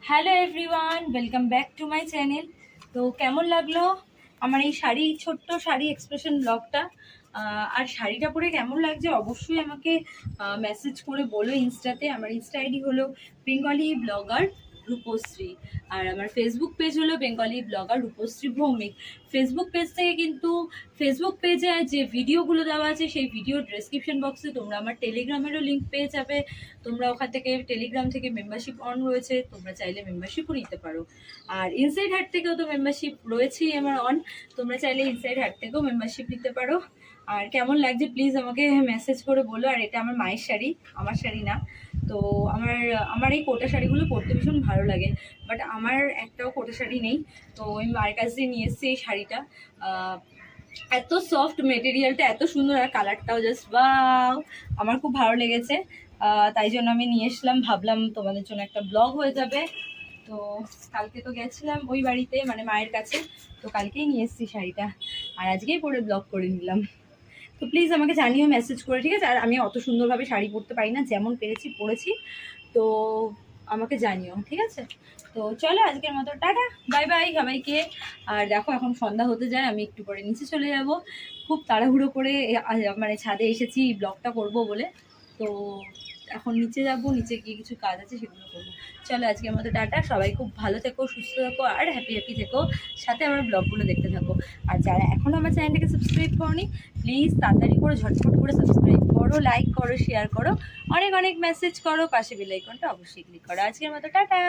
Hello everyone, welcome back to my channel. তো কেমন লাগলো আমার এই ছোট্ট শাড়ি এক্সপ্রেশন ব্লগটা? আর শাড়িটা পরে কেমন লাগছে অবশ্যই আমাকে মেসেজ করে বলো ইনস্টাতে। আমার ইনস্টা আইডি হলো বেঙ্গলি ব্লগার রূপশ্রী, আর আমার ফেসবুক পেজ হলো Bengali blogger Rupashree Bhowmik. Facebook page থেকে কিন্তু ফেসবুক পেজে যে ভিডিওগুলো দেওয়া আছে সেই ভিডিও ডেসক্রিপশন বক্সে তোমরা আমার টেলিগ্রামেরও লিঙ্ক পেয়ে যাবে। তোমরা ওখান থেকে টেলিগ্রাম থেকে মেম্বারশিপ অন রয়েছে, তোমরা চাইলে মেম্বারশিপও নিতে পারো। আর ইনসাইড হাট থেকেও তো মেম্বারশিপ রয়েছেই আমার অন, তোমরা চাইলে ইনসাইড হাট থেকেও মেম্বারশিপ নিতে পারো। আর কেমন লাগছে প্লিজ আমাকে মেসেজ করে বলো। আর এটা আমার মায়ের শাড়ি, আমার শাড়ি না। তো আমার এই কোটা শাড়িগুলো পরতে ভীষণ ভালো লাগে, বাট আমার একটাও কোটা শাড়ি নেই। তো আমি মায়ের কাছ দিয়ে নিয়ে এসেছি এই শাড়িটা। এত সফট মেটেরিয়ালটা, এত সুন্দর, আর কালারটাও জাস্ট ওয়াও, আমার খুব ভালো লেগেছে। তাই জন্য আমি নিয়ে এসলাম, ভাবলাম তোমাদের জন্য একটা ব্লগ হয়ে যাবে। তো কালকে তো গেছিলাম ওই বাড়িতে, মানে মায়ের কাছে, তো কালকেই নিয়ে এসেছি শাড়িটা, আর আজকেই পরে ব্লগ করে নিলাম। তো প্লিজ আমাকে জানিও মেসেজ করে, ঠিক আছে? আর আমি অত সুন্দরভাবে শাড়ি পরতে পারি না, যেমন পেরেছি পরেছি, তো আমাকে জানিও, ঠিক আছে? তো চলো আজকের মতো টাটা, বাই বাই সবাইকে। আর দেখো এখন সন্ধ্যা হতে যায়, আমি একটু পরে নিচে চলে যাব। খুব তাড়াহুড়ো করে মানে ছাদে এসেছি ব্লগটা করব বলে। তো এখন নিচে যাব, নিচে গিয়ে কিছু কাজ আছে সেগুলো করবো। চলো আজকের মতো টাটা, সবাই খুব ভালো থেকো, সুস্থ থেকো, আর হ্যাপি থেকো, সাথে আমার ব্লগগুলো দেখতে থাকো। আর যারা এখনও আমার চ্যানেলটাকে সাবস্ক্রাইব করোনি, প্লিজ তাড়াতাড়ি করে ঝটফট করে সাবস্ক্রাইব করো, লাইক করো, শেয়ার করো, অনেক অনেক মেসেজ করো, পাশে বেল আইকনটা অবশ্যই ক্লিক করো। আজকের মতো টাটা।